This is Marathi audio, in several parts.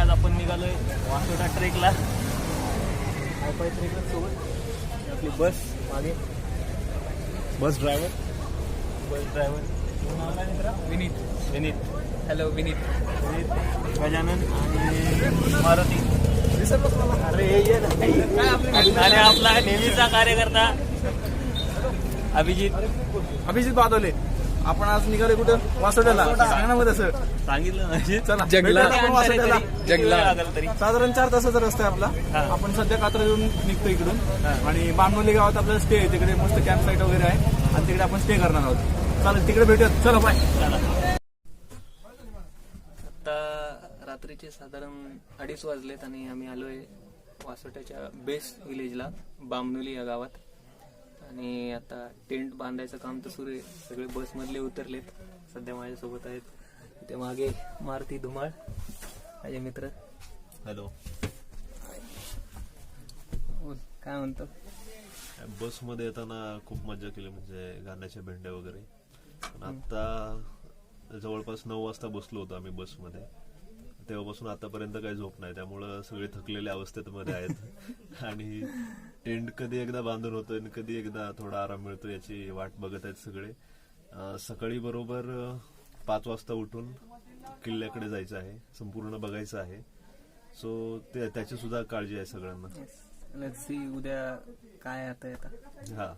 आज आपण निघालोय वासोटा ट्रेकला, हाय5 ट्रेकर सोबत. आपली बस मागे, bus driver Vineet. Hello Vineet, Gajanan आणि मारुती. अरे आणि आपला नेहमीचा कार्यकर्ता अभिजित बादोले. आपण आज निघाले कुठं? वासोट्याला. सांगा ना मग तसं. सांगितलं म्हणजे चला जगला साधारण 4 तासाचा रस्ता आहे आपला. आपण सध्या कात्रा येऊन निघतो इकडून आणि बामनोली गावात आपल्याला स्टे आहे. तिकडे मस्त कॅम्प साईट वगैरे आहे आणि तिकडे आपण स्टे करणार आहोत. चालेल, तिकडे भेटूयात. चला बाय. आता रात्रीचे साधारण 2:30 वाजलेत आणि आम्ही आलोय वासोट्याच्या बेस्ट विलेजला, बामनोली या गावात. आणि आता टेंट बांधायचं काम तर सुरू आहे. सगळे बस मधले उतरलेत. सध्या माझ्यासोबत आहेत ते मागे मारुती धुमाळ, माझे मित्र. हॅलो. काय म्हणतो? बस मध्ये येताना खूप मजा केली, म्हणजे गाण्याच्या भेंड्या वगैरे. पण आता जवळपास 9 वाजता बसलो होतो आम्ही बसमध्ये. तेव्हापासून आतापर्यंत काही झोप नाही, त्यामुळं सगळे थकलेल्या अवस्थेत मध्ये आहेत. आणि टेंट कधी एकदा बांधून होतोय आणि कधी एकदा थोडा आराम मिळतो याची वाट बघत आहेत सगळे. सकाळी बरोबर 5 वाजता उठून किल्ल्याकडे जायचं आहे, संपूर्ण बघायचं आहे. सो त्याची सुद्धा काळजी आहे सगळ्यांना. लेट्स सी उद्या काय आता येता. हा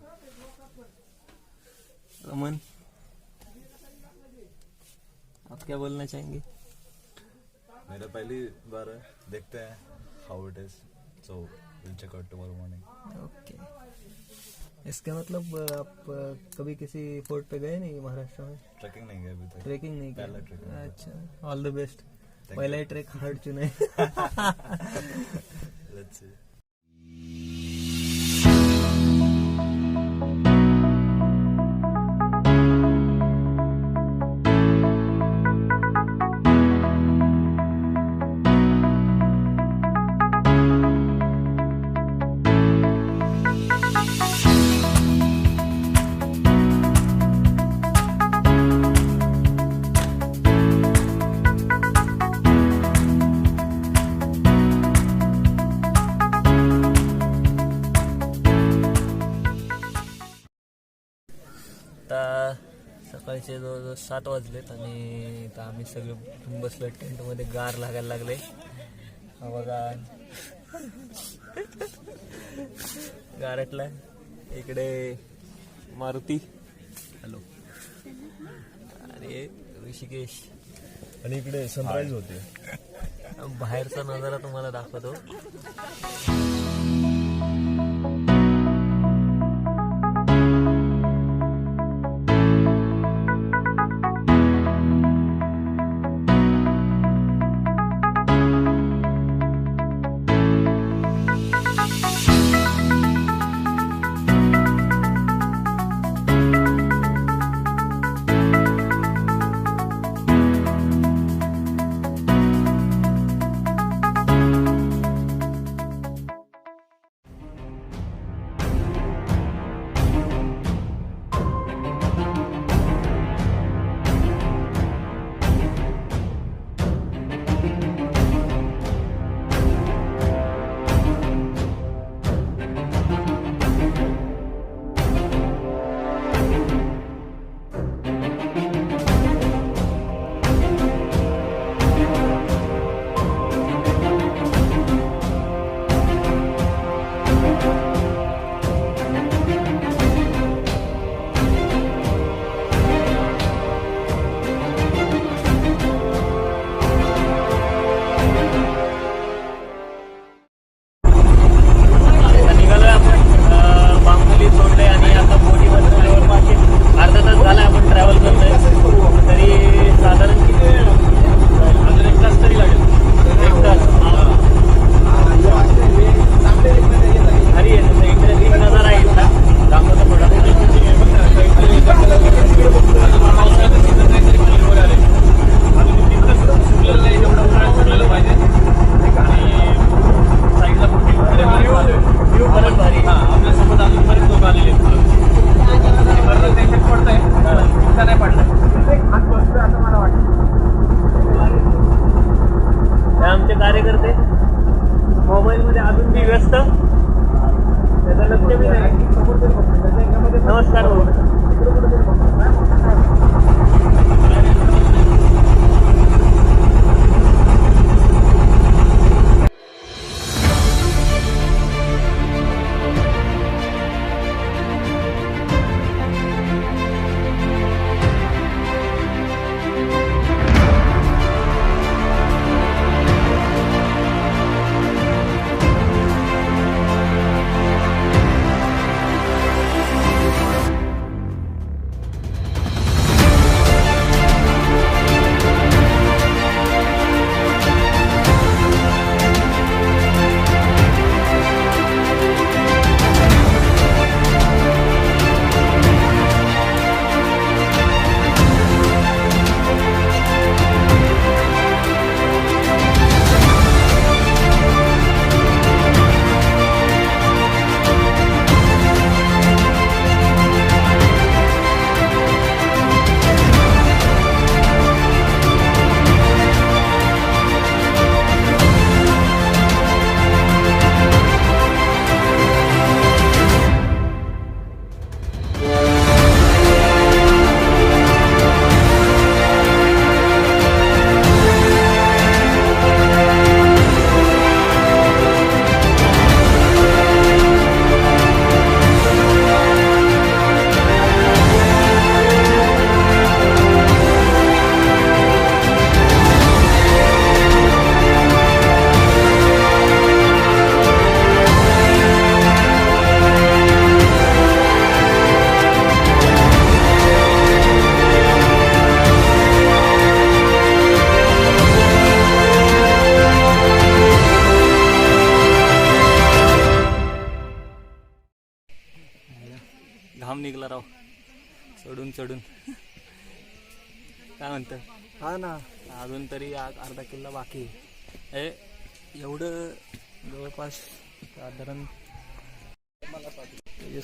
अमन, आप क्या बोलना चाहेंगे? मेरा पहली बार है, देखते हैं how it is, so will check out tomorrow morning. Okay, इसका मतलब आप कभी किसी फोर्ट पे गए नहीं महाराष्ट्र में? ट्रैकिंग नहीं गया अभी तक. ट्रेकिंग नहीं पहला किया? ट्रैकिंग. अच्छा, ऑल द बेस्ट. पहला ही ट्रेक हार्ड चुने. Let's see. सकाळचे जवळजवळ 7 वाजलेत आणि आता आम्ही सगळे बसलो टेंट मध्ये. गार लागायला लागले. बघा गारटला. इकडे मारुती, हॅलो, आणि ऋषिकेश. आणि इकडे सनराईज होते. बाहेरचा नजारा तुम्हाला दाखवतो. नमस्कार भाऊ. घाम निघला राव चढून चढून. काय म्हणतं? हा ना, अजून तरी अर्धा किल्ला बाकी आहे. एवढं जवळपास साधारण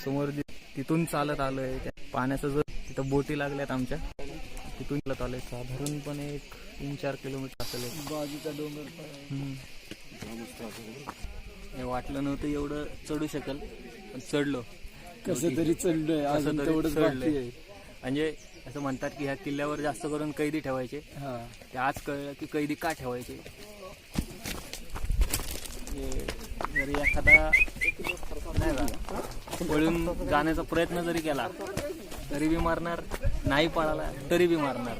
समोर तिथून चालत आलोय. पाण्याचं जर तिथं बोटी लागल्यात आमच्या, तिथून चालत आलोय. साधारणपणे 3-4 किलोमीटर असेल. बाजूचा डोंगर. हे वाटलं नव्हतं एवढं चढू शकेल, पण चढलो. कसं तरी चढलोय, अजून तेवढंच बाकी आहे. म्हणजे असं म्हणतात की ह्या किल्ल्यावर जास्त करून कैदी ठेवायचे. ते आज कळलं की कैदी का ठेवायचे. जरी एखादा नाही का पळून जाण्याचा प्रयत्न जरी केला तरी बी मारणार, नाही पळाला तरी बी मारणार.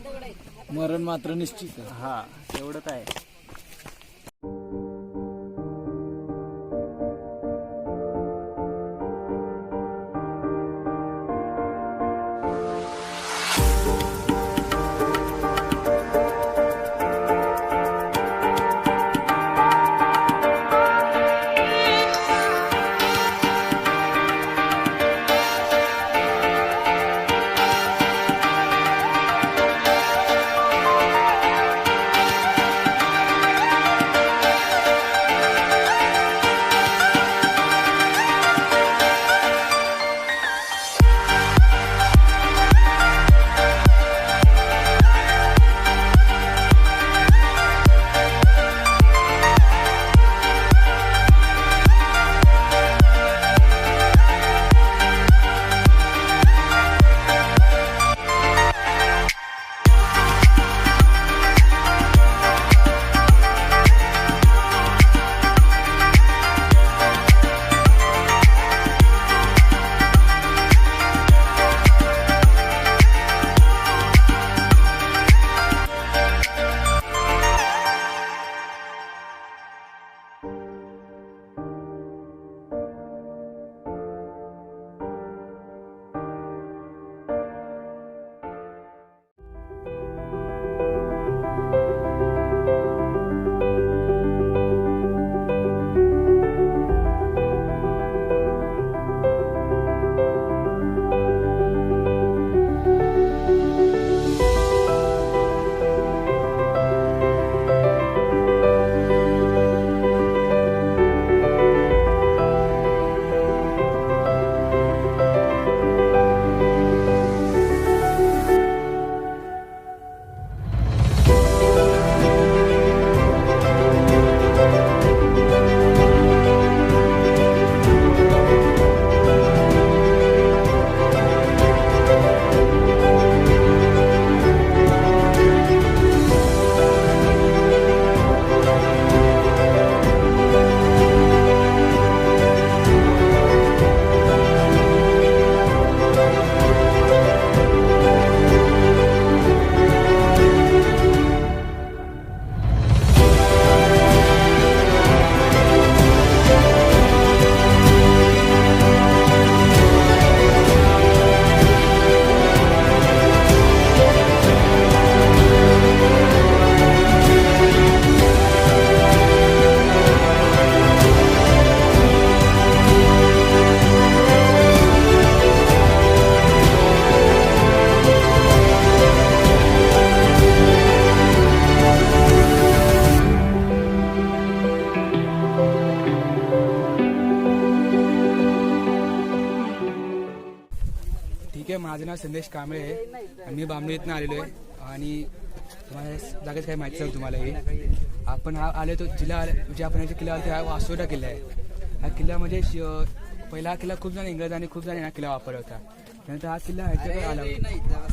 मरण मात्र निश्चित आहे. हा एवढंच आहे. ठीक आहे, माझं नाव संदेश कांबळे आहे आणि मी बामणोलीतनं आलेलो आहे. आणि तुम्हाला जागेत काही माहिती सांगू तुम्हाला. हे आपण आले तो जिल्हा म्हणजे आपण याच्या किल्ल्यावरती हा वासोटा किल्ला आहे. हा किल्ला म्हणजे पहिला हा किल्ला खूप जण इंग्रजांनी खूप जण हा किल्ला वापरला होता. त्यानंतर हा किल्ला ह्याच्याकडे आला होता.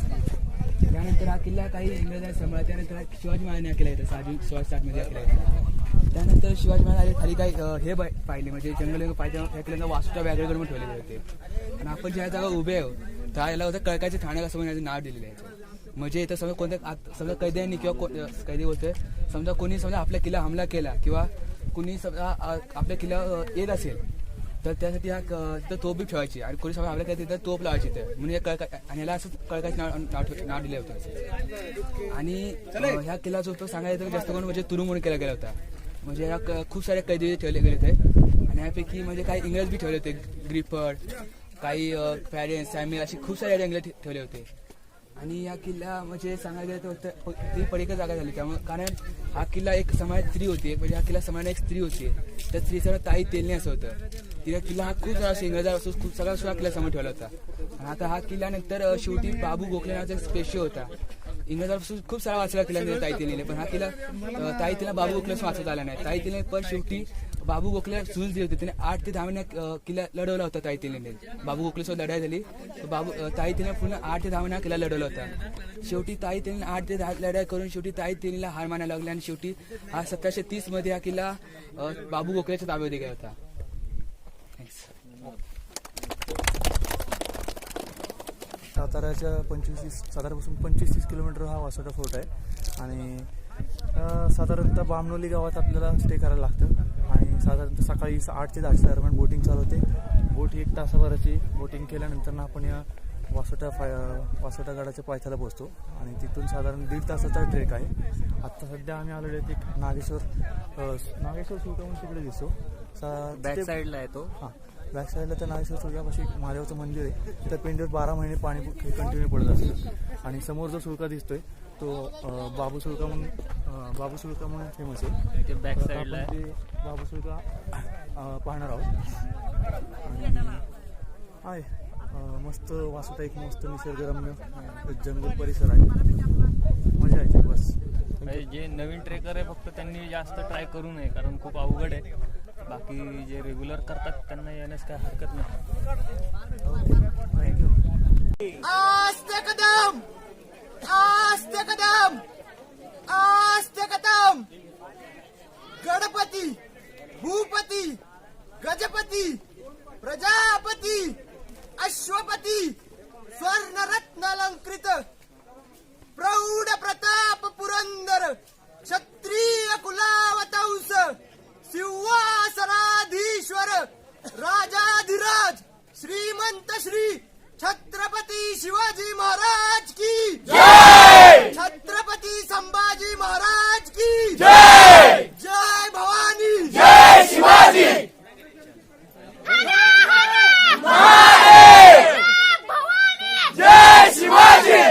त्यानंतर हा किल्ला काही इंग्रजांनी सांभाळला. त्यानंतर शिवाजी महाराजांनी हा किल्ला येतो 1607 हा किल्ला येतो. त्यानंतर शिवाजी महाराज खाली काही हे पाहिले म्हणजे जंगल पाहिजे त्या किल्ल्याला वासोटा व्याघ्र करून ठेवलेले होते. आणि आपण ज्या जागा उभे आहोत त्या याला होतं कळकाचे ठाणे असं म्हणून नाव दिलेलं आहे. म्हणजे इथं समजा कोणत्या समजा कैद्यांनी किंवा कैदी बोलतोय समजा कोणी समजा आपल्या किल्ला हमला केला किंवा कुणी समजा आपल्या किल्ल्यावर येत असेल तर त्यासाठी हा तिथं तोप बी ठेवायची आणि कोणी समजा आपल्या तिथं तोप लावायची तर म्हणजे आणि याला असं कळकाचे नाव दिलं होतं. आणि ह्या किल्ल्याचा उपयोग सांगायचं तर जास्त करून म्हणजे तुरुंग म्हणून केला गेला होता. म्हणजे ह्या खूप सारे कैदी ठेवले गेले होते आणि यापैकी म्हणजे काही इंग्रज बी ठेवले होते. ग्रिफर्ड काही पॅरेंट्स सॅम्युअल अशी खूप सारे इंग्रज ठेवले होते. आणि हा किल्ला म्हणजे सांगायला गेलं तर ती पडीक जागा झाली त्यामुळे कारण हा किल्ला एक समाज स्त्री होती म्हणजे हा किल्ला समाजात एक स्त्री होती. त्या स्त्रीचं ताई तेलणे असं होतं. तिला किल्ला हा खूप सारा इंग्रजापासून खूप सगळा किल्ला समोर ठेवला होता. आणि आता हा किल्ल्यानंतर शेवटी बाबू गोखले नावाचा एक स्पेशल होता. इंग्रजापासून खूप सारा वाचला किल्ला ताई तेलणे पण हा किल्ला ताई तिला बाबू गोखलेपासून वाचवता आला नाही. ताई तेलणे पण शेवटी बाबू गोखले झुंज दिली होती. त्याने 8 ते 10 महिन्या किल्ला लढवला होता ताई तेलने. बाबू गोखलेसोबत लढाई झाली तर ताई तेलने पुन्हा 8 ते 10 महिना किल्ला लढवला होता. शेवटी ताई तेलने 8 ते 10 लढाई करून शेवटी ताई तेलनेला हार मानायला लागली आणि शेवटी हा 1730 मध्ये हा किल्ला बाबू गोखलेच्या ताब्यात गेला होता. साताराच्या सातारापासून 25-30 किलोमीटर हा वासोटा फोर्ट आहे. आणि साधारणतः बामनोली गावात आपल्याला स्टे करायला लागतं आणि साधारणतः सकाळी 8 ते 10 दरम्यान बोटिंग चालू होते. बोट 1 तासाभराची बोटिंग केल्यानंतर आपण या वासोटा गडाच्या पायथ्याला पोहोचतो आणि तिथून साधारण 1.5 तासाचा ट्रेक आहे. आत्ता सध्या आम्ही आलेलो आहे एक नागेश्वर सुळका म्हणून तिकडे दिसतो. बॅक साईडला आहे तो. हां, बॅक साईडला त्या नागेश्वर सुळक्यापाशी महादेवाचं मंदिर आहे. त्या पिंडीवर 12 महिने पाणी कंटिन्यू पडत असतं. आणि समोर जो सुळका दिसतोय तो बाबू सुळका म्हणून फेमस आहे. ते बॅक साईडला ते बाबू सुळका पाहणार आहोत. आणि आहे मस्त वासोटा एक मस्त निसर्गरम्य जंगल परिसर आहे. मजा यायची बस. जे नवीन ट्रेकर आहे फक्त त्यांनी जास्त ट्राय करू नये कारण खूप अवघड आहे. बाकी जे रेग्युलर करतात त्यांना येण्यास काय हरकत नाही. थँक्यू. आस्ते कदम आस्ते कदम आस्ते कदम. गणपती भूपती गजपती प्रजापती अश्वपती स्वर्णरत्नालंकृत प्रौढ प्रताप पुरंदर क्षत्रिय कुलावतंस सिंहासनाधीश्वर राजाधिराज श्रीमंत श्री छत्रपती शिवाजी महाराज की जय. छत्रपती संभाजी महाराज की जय. जय भवानी जय शिवाजी. जय शिवाजी.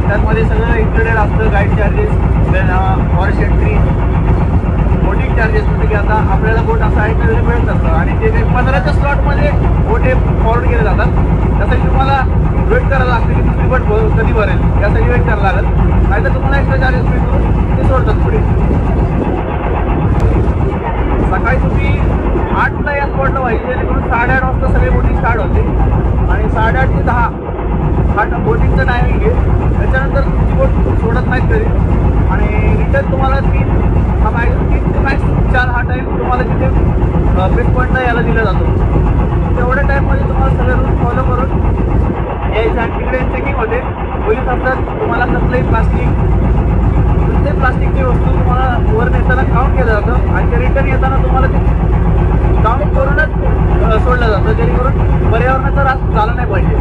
त्यामध्ये सगळं इन्क्लुडेड असतं. Guide charges, then forest entry, boating charges. म्हणजे की आता आपल्याला बोट असं आहे तर मिळत असतं आणि ते काही 15च्या स्लॉटमध्ये बोट हे फॉरवर्ड केले जातात. त्यासाठी तुम्हाला वेट करायला लागतं की दुसरी बोट कधी भरेल यासाठी वेट करायला लागेल. नाहीतर तुम्हाला एक्स्ट्रा चार्जेस पे करून ते सोडतात पुढे. सकाळी तुम्ही 8ला या स्पॉटला व्हायचे जेणेकरून 8:30 वाजता सगळी बोटिंग स्टार्ट होते आणि 8:30 ते 10 हा बोटिंगचा टायमिंग आहे. त्याच्यानंतर तुमची बोट सोडत नाहीत कधी आणि रिटर्न तुम्हाला 3 ते मॅक्स 4 हा टाईम तुम्हाला तिथे बेस्ट पॉईंटला यायला दिला जातो. तेवढ्या टाईममध्ये तुम्हाला सगळे रूल्स फॉलो करून यायचं आणि तिकडे चेकिंग होते. पोलीस असतात. तुम्हाला कसलंही प्लास्टिकची वस्तू तुम्हाला वर नेताना काउंट केलं जातं आणि ते रिटर्न येताना तुम्हाला ते काउंट करूनच सोडलं जातं जेणेकरून पर्यावरणाचा ऱ्हास झाला नाही पाहिजे.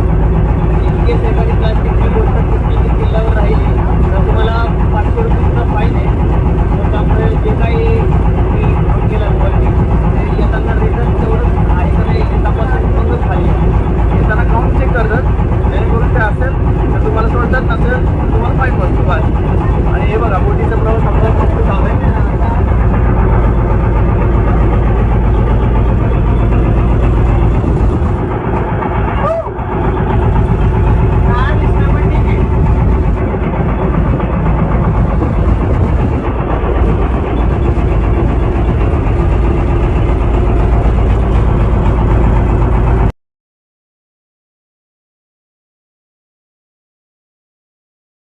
इनकेस एखादी प्लास्टिकची गोष्ट तुमची किल्ल्यावर राहिली तर तुम्हाला 500 रुपयेचा फाईन आहे. तर त्यामुळे जे काही तुम्ही काउंट केलं वरती ते येताना रिटर्न तेवढं आहे का नाही हे तपासून मगच खाली येताना काउंट चेक करतात. जेणेकरून ते असेल तर तुम्हाला सोडतात, नसेल तर तुम्हाला फाईन बसतो. आणि हे बघा बोटीचं